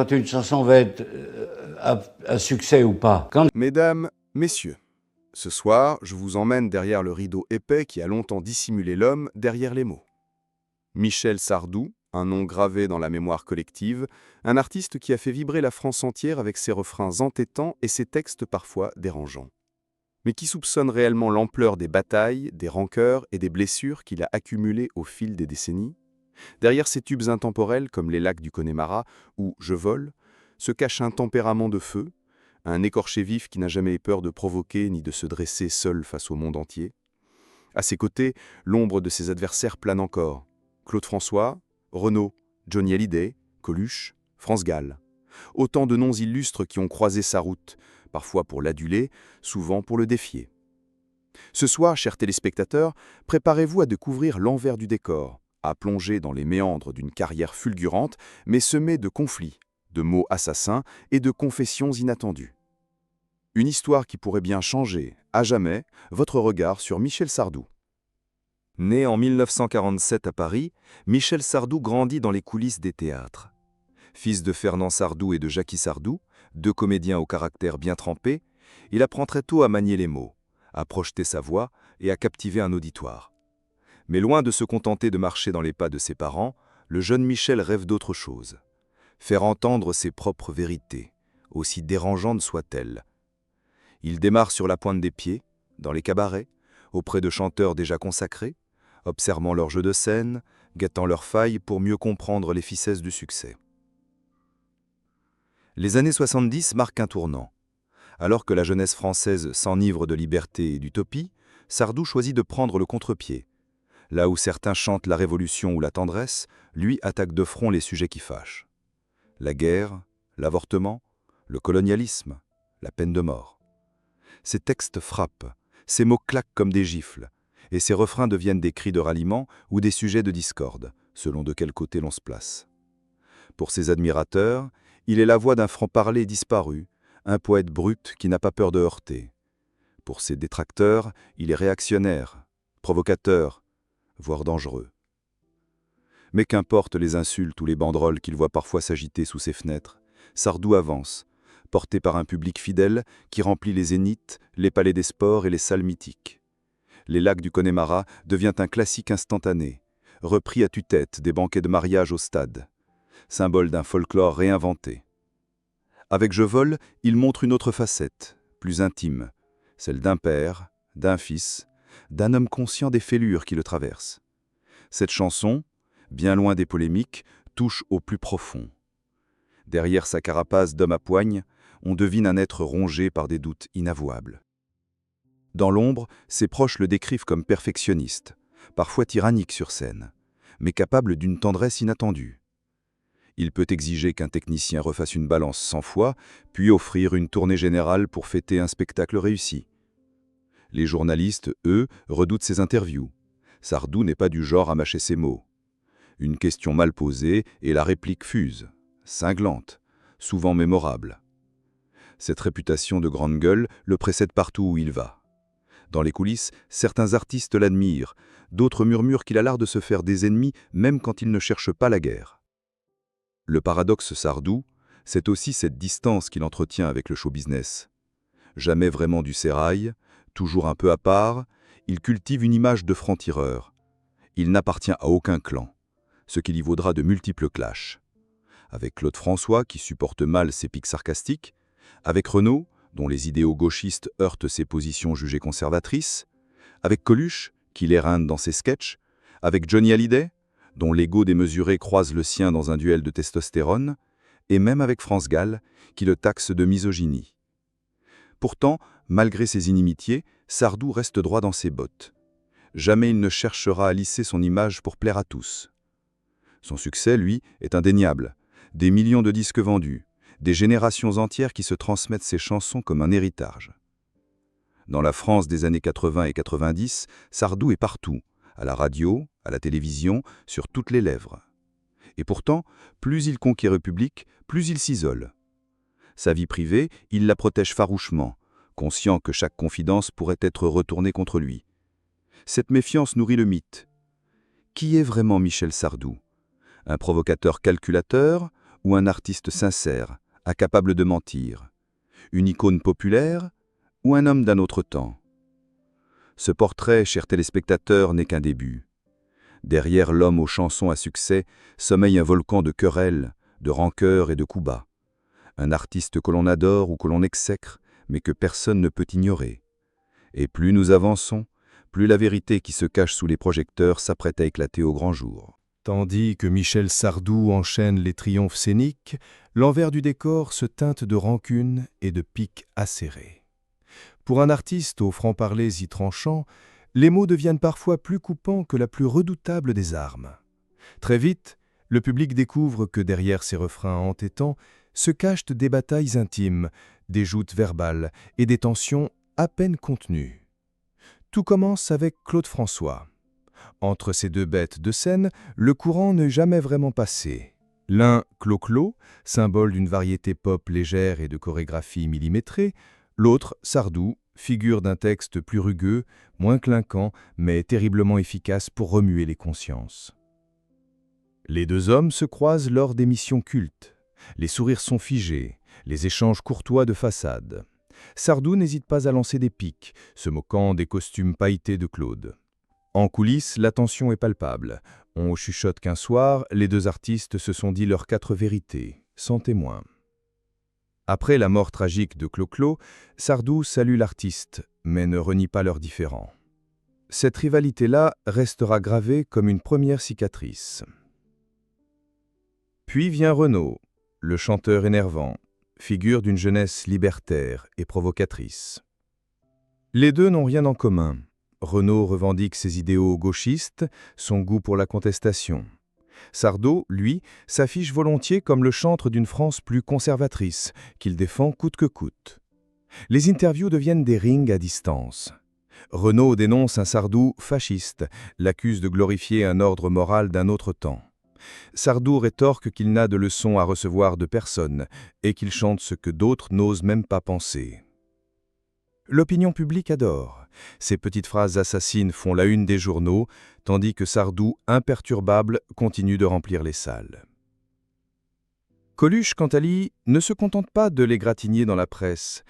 Quand une chanson va être à succès ou pas. Mesdames, messieurs, ce soir, je vous emmène derrière le rideau épais qui a longtemps dissimulé l'homme derrière les mots. Michel Sardou, un nom gravé dans la mémoire collective, un artiste qui a fait vibrer la France entière avec ses refrains entêtants et ses textes parfois dérangeants. Mais qui soupçonne réellement l'ampleur des batailles, des rancœurs et des blessures qu'il a accumulées au fil des décennies? Derrière ces tubes intemporels comme les lacs du Connemara ou Je vole, se cache un tempérament de feu, un écorché vif qui n'a jamais eu peur de provoquer ni de se dresser seul face au monde entier. À ses côtés, l'ombre de ses adversaires plane encore. Claude François, Renaud, Johnny Hallyday, Coluche, France Gall. Autant de noms illustres qui ont croisé sa route, parfois pour l'aduler, souvent pour le défier. Ce soir, chers téléspectateurs, préparez-vous à découvrir l'envers du décor, à plonger dans les méandres d'une carrière fulgurante, mais semée de conflits, de mots assassins et de confessions inattendues. Une histoire qui pourrait bien changer, à jamais, votre regard sur Michel Sardou. Né en 1947 à Paris, Michel Sardou grandit dans les coulisses des théâtres. Fils de Fernand Sardou et de Jackie Sardou, deux comédiens au caractère bien trempé, il apprend très tôt à manier les mots, à projeter sa voix et à captiver un auditoire. Mais loin de se contenter de marcher dans les pas de ses parents, le jeune Michel rêve d'autre chose. Faire entendre ses propres vérités, aussi dérangeantes soient-elles. Il démarre sur la pointe des pieds, dans les cabarets, auprès de chanteurs déjà consacrés, observant leur jeu de scène, guettant leurs failles pour mieux comprendre les ficelles du succès. Les années 70 marquent un tournant. Alors que la jeunesse française s'enivre de liberté et d'utopie, Sardou choisit de prendre le contre-pied. Là où certains chantent la révolution ou la tendresse, lui attaque de front les sujets qui fâchent. La guerre, l'avortement, le colonialisme, la peine de mort. Ces textes frappent, ces mots claquent comme des gifles, et ces refrains deviennent des cris de ralliement ou des sujets de discorde, selon de quel côté l'on se place. Pour ses admirateurs, il est la voix d'un franc-parler disparu, un poète brut qui n'a pas peur de heurter. Pour ses détracteurs, il est réactionnaire, provocateur, voire dangereux. Mais qu'importe les insultes ou les banderoles qu'il voit parfois s'agiter sous ses fenêtres, Sardou avance, porté par un public fidèle qui remplit les zéniths, les palais des sports et les salles mythiques. Les lacs du Connemara devient un classique instantané, repris à tue-tête des banquets de mariage au stade, symbole d'un folklore réinventé. Avec Je vole, il montre une autre facette, plus intime, celle d'un père, d'un fils, d'un homme conscient des fêlures qui le traversent. Cette chanson, bien loin des polémiques, touche au plus profond. Derrière sa carapace d'homme à poigne, on devine un être rongé par des doutes inavouables. Dans l'ombre, ses proches le décrivent comme perfectionniste, parfois tyrannique sur scène, mais capable d'une tendresse inattendue. Il peut exiger qu'un technicien refasse une balance 100 fois, puis offrir une tournée générale pour fêter un spectacle réussi. Les journalistes, eux, redoutent ses interviews. Sardou n'est pas du genre à mâcher ses mots. Une question mal posée et la réplique fuse, cinglante, souvent mémorable. Cette réputation de grande gueule le précède partout où il va. Dans les coulisses, certains artistes l'admirent, d'autres murmurent qu'il a l'art de se faire des ennemis même quand il ne cherche pas la guerre. Le paradoxe Sardou, c'est aussi cette distance qu'il entretient avec le show business. Jamais vraiment du sérail, toujours un peu à part, il cultive une image de franc-tireur. Il n'appartient à aucun clan, ce qui lui vaudra de multiples clashs. Avec Claude François, qui supporte mal ses piques sarcastiques, avec Renaud, dont les idéaux gauchistes heurtent ses positions jugées conservatrices, avec Coluche, qui l'éreinte dans ses sketchs, avec Johnny Hallyday, dont l'ego démesuré croise le sien dans un duel de testostérone, et même avec France Gall, qui le taxe de misogynie. Pourtant, malgré ses inimitiés, Sardou reste droit dans ses bottes. Jamais il ne cherchera à lisser son image pour plaire à tous. Son succès, lui, est indéniable. Des millions de disques vendus, des générations entières qui se transmettent ses chansons comme un héritage. Dans la France des années 80 et 90, Sardou est partout, à la radio, à la télévision, sur toutes les lèvres. Et pourtant, plus il conquiert le public, plus il s'isole. Sa vie privée, il la protège farouchement, conscient que chaque confidence pourrait être retournée contre lui. Cette méfiance nourrit le mythe. Qui est vraiment Michel Sardou? Un provocateur calculateur ou un artiste sincère, incapable de mentir? Une icône populaire ou un homme d'un autre temps? Ce portrait, chers téléspectateurs, n'est qu'un début. Derrière l'homme aux chansons à succès sommeille un volcan de querelles, de rancœurs et de coups bas. Un artiste que l'on adore ou que l'on exècre, mais que personne ne peut ignorer. Et plus nous avançons, plus la vérité qui se cache sous les projecteurs s'apprête à éclater au grand jour. Tandis que Michel Sardou enchaîne les triomphes scéniques, l'envers du décor se teinte de rancune et de piques acérées. Pour un artiste aux francs-parlers y tranchants, les mots deviennent parfois plus coupants que la plus redoutable des armes. Très vite, le public découvre que derrière ces refrains entêtants se cachent des batailles intimes, des joutes verbales et des tensions à peine contenues. Tout commence avec Claude François. Entre ces deux bêtes de scène, le courant n'est jamais vraiment passé. L'un, Clo-Clo, symbole d'une variété pop légère et de chorégraphie millimétrée, l'autre, Sardou, figure d'un texte plus rugueux, moins clinquant, mais terriblement efficace pour remuer les consciences. Les deux hommes se croisent lors d'émissions cultes. Les sourires sont figés, les échanges courtois de façade. Sardou n'hésite pas à lancer des piques, se moquant des costumes pailletés de Claude. En coulisses, la tension est palpable. On chuchote qu'un soir, les deux artistes se sont dit leurs 4 vérités, sans témoin. Après la mort tragique de Clo-Clo, Sardou salue l'artiste, mais ne renie pas leurs différends. Cette rivalité-là restera gravée comme une première cicatrice. Puis vient Renaud, le chanteur énervant, figure d'une jeunesse libertaire et provocatrice. Les deux n'ont rien en commun. Renaud revendique ses idéaux gauchistes, son goût pour la contestation. Sardou, lui, s'affiche volontiers comme le chantre d'une France plus conservatrice, qu'il défend coûte que coûte. Les interviews deviennent des rings à distance. Renaud dénonce un Sardou fasciste, l'accuse de glorifier un ordre moral d'un autre temps. Sardou rétorque qu'il n'a de leçons à recevoir de personne et qu'il chante ce que d'autres n'osent même pas penser. L'opinion publique adore. Ces petites phrases assassines font la une des journaux, tandis que Sardou, imperturbable, continue de remplir les salles. Coluche, quant à lui, ne se contente pas de l'égratigner dans la presse.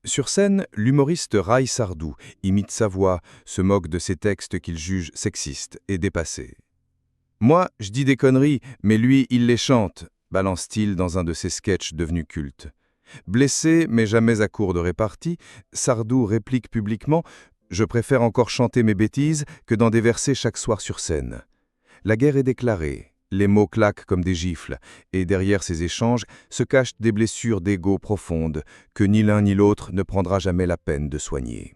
Sur scène, l'humoriste raille Sardou, imite sa voix, se moque de ses textes qu'il juge sexistes et dépassés. « Moi, je dis des conneries, mais lui, il les chante », balance-t-il dans un de ses sketchs devenus cultes. Blessé, mais jamais à court de répartie, Sardou réplique publiquement « Je préfère encore chanter mes bêtises que d'en déverser chaque soir sur scène ». La guerre est déclarée, les mots claquent comme des gifles, et derrière ces échanges se cachent des blessures d'ego profondes que ni l'un ni l'autre ne prendra jamais la peine de soigner.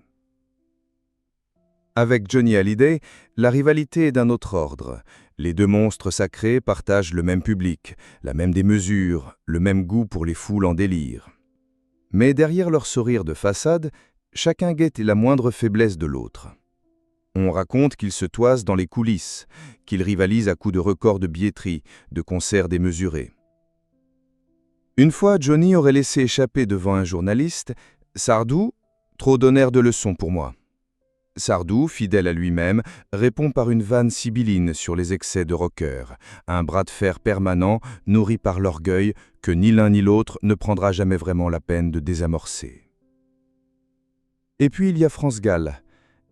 Avec Johnny Hallyday, la rivalité est d'un autre ordre. Les deux monstres sacrés partagent le même public, la même démesure, le même goût pour les foules en délire. Mais derrière leur sourire de façade, chacun guette la moindre faiblesse de l'autre. On raconte qu'ils se toisent dans les coulisses, qu'ils rivalisent à coups de records de billetterie, de concerts démesurés. Une fois, Johnny aurait laissé échapper devant un journaliste « Sardou, trop d'honneur de leçons pour moi ». Sardou, fidèle à lui-même, répond par une vanne sibylline sur les excès de rocker, un bras de fer permanent nourri par l'orgueil que ni l'un ni l'autre ne prendra jamais vraiment la peine de désamorcer. Et puis il y a France Gall,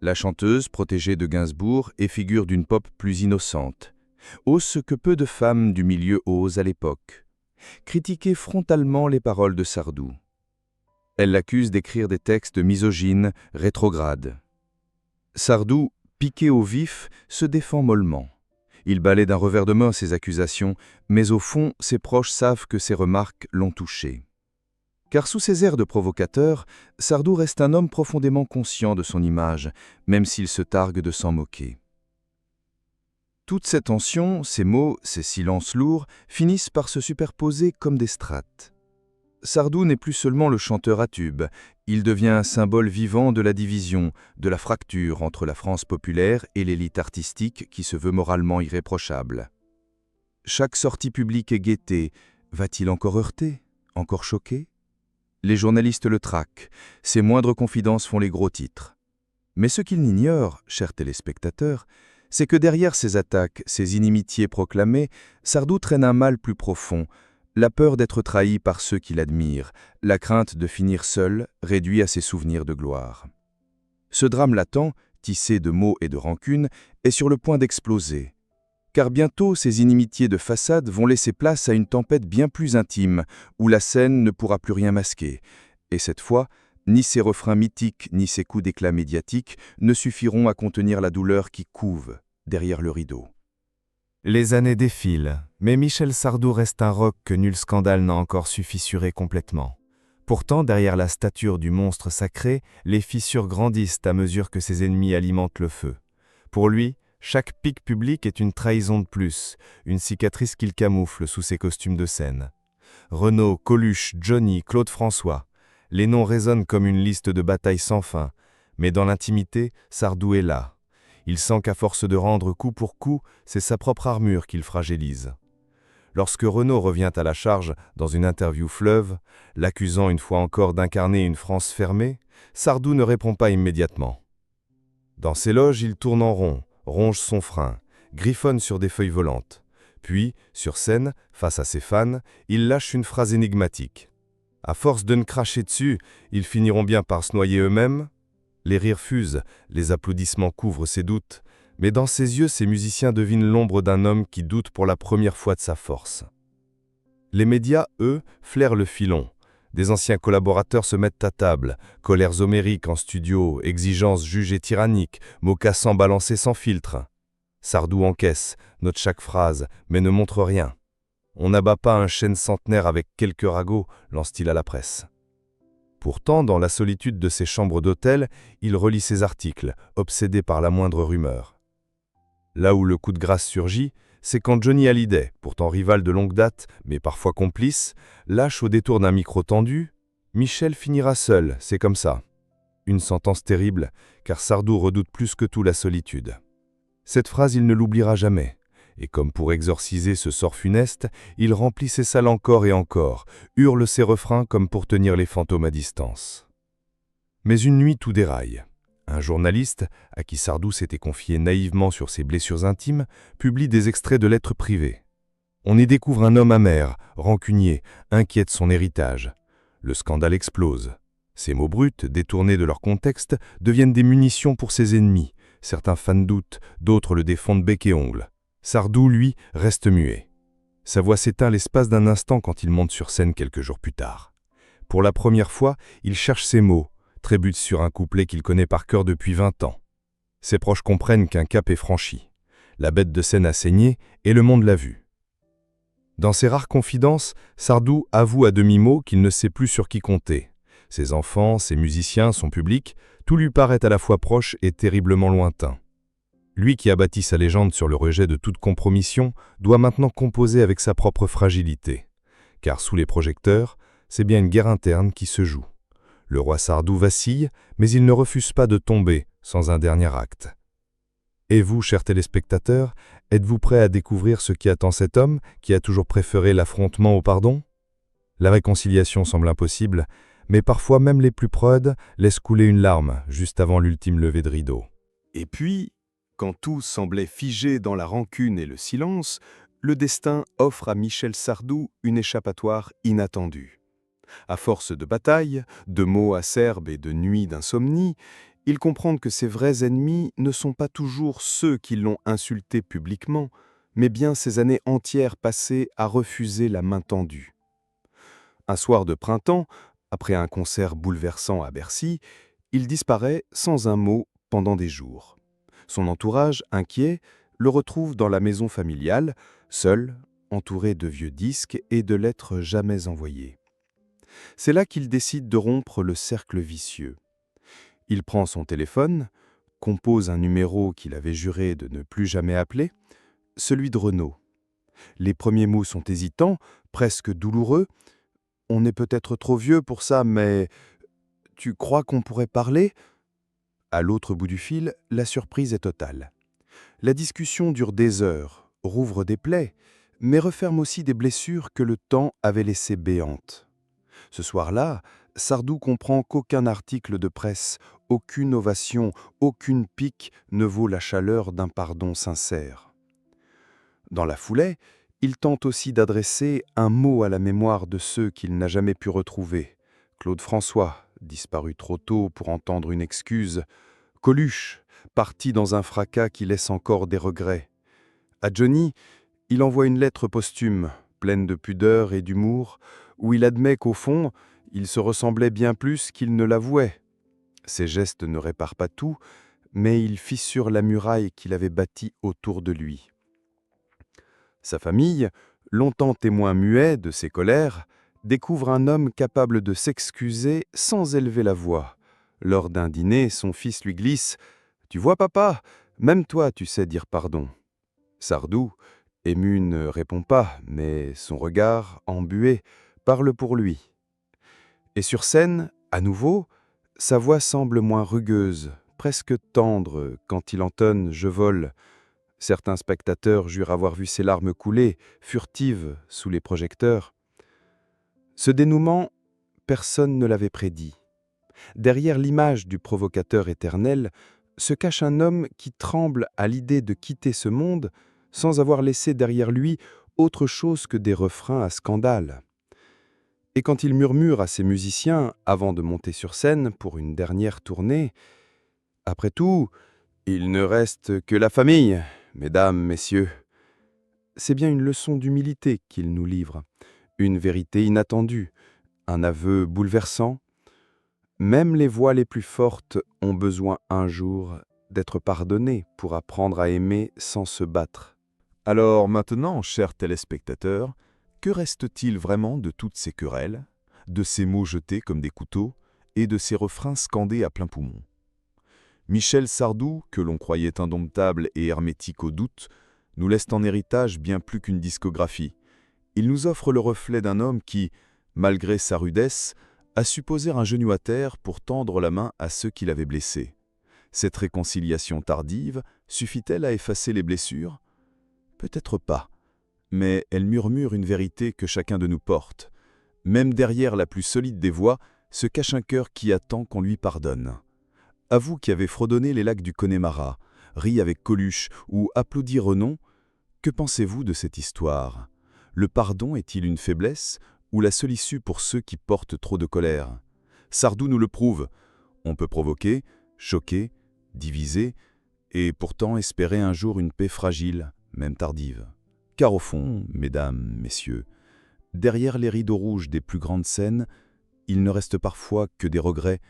la chanteuse protégée de Gainsbourg et figure d'une pop plus innocente, ose ce que peu de femmes du milieu osent à l'époque, critiquer frontalement les paroles de Sardou. Elle l'accuse d'écrire des textes misogynes, rétrogrades. Sardou, piqué au vif, se défend mollement. Il balaie d'un revers de main ses accusations, mais au fond, ses proches savent que ses remarques l'ont touché. Car sous ses airs de provocateur, Sardou reste un homme profondément conscient de son image, même s'il se targue de s'en moquer. Toutes ces tensions, ces mots, ces silences lourds, finissent par se superposer comme des strates. Sardou n'est plus seulement le chanteur à tube, il devient un symbole vivant de la division, de la fracture entre la France populaire et l'élite artistique qui se veut moralement irréprochable. Chaque sortie publique est guettée. Va-t-il encore heurter? Encore choquer? Les journalistes le traquent, ses moindres confidences font les gros titres. Mais ce qu'ils n'ignorent, chers téléspectateurs, c'est que derrière ces attaques, ces inimitiés proclamées, Sardou traîne un mal plus profond, La peur d'être trahi par ceux qui l'admirent, la crainte de finir seul, réduit à ses souvenirs de gloire. Ce drame latent, tissé de maux et de rancune, est sur le point d'exploser. Car bientôt, ces inimitiés de façade vont laisser place à une tempête bien plus intime, où la scène ne pourra plus rien masquer. Et cette fois, ni ses refrains mythiques, ni ses coups d'éclat médiatiques ne suffiront à contenir la douleur qui couve derrière le rideau. Les années défilent, mais Michel Sardou reste un roc que nul scandale n'a encore su fissurer complètement. Pourtant, derrière la stature du monstre sacré, les fissures grandissent à mesure que ses ennemis alimentent le feu. Pour lui, chaque pic public est une trahison de plus, une cicatrice qu'il camoufle sous ses costumes de scène. Renaud, Coluche, Johnny, Claude François, les noms résonnent comme une liste de batailles sans fin, mais dans l'intimité, Sardou est là. Il sent qu'à force de rendre coup pour coup, c'est sa propre armure qu'il fragilise. Lorsque Renaud revient à la charge dans une interview fleuve, l'accusant une fois encore d'incarner une France fermée, Sardou ne répond pas immédiatement. Dans ses loges, il tourne en rond, ronge son frein, griffonne sur des feuilles volantes. Puis, sur scène, face à ses fans, il lâche une phrase énigmatique. À force de ne cracher dessus, ils finiront bien par se noyer eux-mêmes. Les rires fusent, les applaudissements couvrent ses doutes, mais dans ses yeux, ces musiciens devinent l'ombre d'un homme qui doute pour la première fois de sa force. Les médias, eux, flairent le filon. Des anciens collaborateurs se mettent à table, colères homériques en studio, exigences jugées tyranniques, mocassins balancés sans filtre. Sardou encaisse, note chaque phrase, mais ne montre rien. On n'abat pas un chêne centenaire avec quelques ragots, lance-t-il à la presse. Pourtant, dans la solitude de ses chambres d'hôtel, il relit ses articles, obsédé par la moindre rumeur. Là où le coup de grâce surgit, c'est quand Johnny Hallyday, pourtant rival de longue date, mais parfois complice, lâche au détour d'un micro tendu « Michel finira seul, c'est comme ça ». Une sentence terrible, car Sardou redoute plus que tout la solitude. Cette phrase, il ne l'oubliera jamais. Et comme pour exorciser ce sort funeste, il remplit ses salles encore et encore, hurle ses refrains comme pour tenir les fantômes à distance. Mais une nuit, tout déraille. Un journaliste, à qui Sardou s'était confié naïvement sur ses blessures intimes, publie des extraits de lettres privées. On y découvre un homme amer, rancunier, inquiet de son héritage. Le scandale explose. Ces mots bruts, détournés de leur contexte, deviennent des munitions pour ses ennemis. Certains fans doutent, d'autres le défendent bec et ongles. Sardou, lui, reste muet. Sa voix s'éteint l'espace d'un instant quand il monte sur scène quelques jours plus tard. Pour la première fois, il cherche ses mots, trébuche sur un couplet qu'il connaît par cœur depuis 20 ans. Ses proches comprennent qu'un cap est franchi. La bête de scène a saigné et le monde l'a vu. Dans ses rares confidences, Sardou avoue à demi-mot qu'il ne sait plus sur qui compter. Ses enfants, ses musiciens, son public, tout lui paraît à la fois proche et terriblement lointain. Lui qui a bâti sa légende sur le rejet de toute compromission, doit maintenant composer avec sa propre fragilité. Car sous les projecteurs, c'est bien une guerre interne qui se joue. Le roi Sardou vacille, mais il ne refuse pas de tomber sans un dernier acte. Et vous, chers téléspectateurs, êtes-vous prêts à découvrir ce qui attend cet homme qui a toujours préféré l'affrontement au pardon? La réconciliation semble impossible, mais parfois même les plus prudes laissent couler une larme juste avant l'ultime levée de rideau. Et puis, quand tout semblait figé dans la rancune et le silence, le destin offre à Michel Sardou une échappatoire inattendue. À force de batailles, de mots acerbes et de nuits d'insomnie, il comprend que ses vrais ennemis ne sont pas toujours ceux qui l'ont insulté publiquement, mais bien ces années entières passées à refuser la main tendue. Un soir de printemps, après un concert bouleversant à Bercy, il disparaît sans un mot pendant des jours. Son entourage, inquiet, le retrouve dans la maison familiale, seul, entouré de vieux disques et de lettres jamais envoyées. C'est là qu'il décide de rompre le cercle vicieux. Il prend son téléphone, compose un numéro qu'il avait juré de ne plus jamais appeler, celui de Renaud. Les premiers mots sont hésitants, presque douloureux. « On est peut-être trop vieux pour ça, mais tu crois qu'on pourrait parler ?» À l'autre bout du fil, la surprise est totale. La discussion dure des heures, rouvre des plaies, mais referme aussi des blessures que le temps avait laissées béantes. Ce soir-là, Sardou comprend qu'aucun article de presse, aucune ovation, aucune pique ne vaut la chaleur d'un pardon sincère. Dans la foulée, il tente aussi d'adresser un mot à la mémoire de ceux qu'il n'a jamais pu retrouver. Claude François, disparu trop tôt pour entendre une excuse. Coluche, parti dans un fracas qui laisse encore des regrets. À Johnny, il envoie une lettre posthume, pleine de pudeur et d'humour, où il admet qu'au fond, il se ressemblait bien plus qu'il ne l'avouait. Ses gestes ne réparent pas tout, mais ils fissurent la muraille qu'il avait bâtie autour de lui. Sa famille, longtemps témoin muet de ses colères, découvre un homme capable de s'excuser sans élever la voix. Lors d'un dîner, son fils lui glisse « Tu vois, papa, même toi, tu sais dire pardon. » Sardou, ému, ne répond pas, mais son regard, embué, parle pour lui. Et sur scène, à nouveau, sa voix semble moins rugueuse, presque tendre, quand il entonne « Je vole ». Certains spectateurs jurent avoir vu ses larmes couler, furtives, sous les projecteurs. Ce dénouement, personne ne l'avait prédit. Derrière l'image du provocateur éternel se cache un homme qui tremble à l'idée de quitter ce monde sans avoir laissé derrière lui autre chose que des refrains à scandale. Et quand il murmure à ses musiciens avant de monter sur scène pour une dernière tournée, « Après tout, il ne reste que la famille, mesdames, messieurs », c'est bien une leçon d'humilité qu'il nous livre, une vérité inattendue, un aveu bouleversant. Même les voix les plus fortes ont besoin un jour d'être pardonnées pour apprendre à aimer sans se battre. Alors maintenant, chers téléspectateurs, que reste-t-il vraiment de toutes ces querelles, de ces mots jetés comme des couteaux et de ces refrains scandés à plein poumon? Michel Sardou, que l'on croyait indomptable et hermétique au doute, nous laisse en héritage bien plus qu'une discographie. Il nous offre le reflet d'un homme qui, malgré sa rudesse, a su poser un genou à terre pour tendre la main à ceux qui l'avaient blessé. Cette réconciliation tardive suffit-elle à effacer les blessures? Peut-être pas, mais elle murmure une vérité que chacun de nous porte. Même derrière la plus solide des voix se cache un cœur qui attend qu'on lui pardonne. À vous qui avez fredonné les lacs du Connemara, ri avec Coluche ou applaudi Renon, que pensez-vous de cette histoire? Le pardon est-il une faiblesse ou la seule issue pour ceux qui portent trop de colère? Sardou nous le prouve. On peut provoquer, choquer, diviser, et pourtant espérer un jour une paix fragile, même tardive. Car au fond, mesdames, messieurs, derrière les rideaux rouges des plus grandes scènes, il ne reste parfois que des regrets,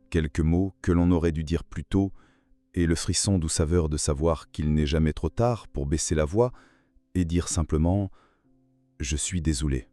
quelques mots que l'on aurait dû dire plus tôt, et le frisson doux saveur de savoir qu'il n'est jamais trop tard pour baisser la voix et dire simplement « Je suis désolé ».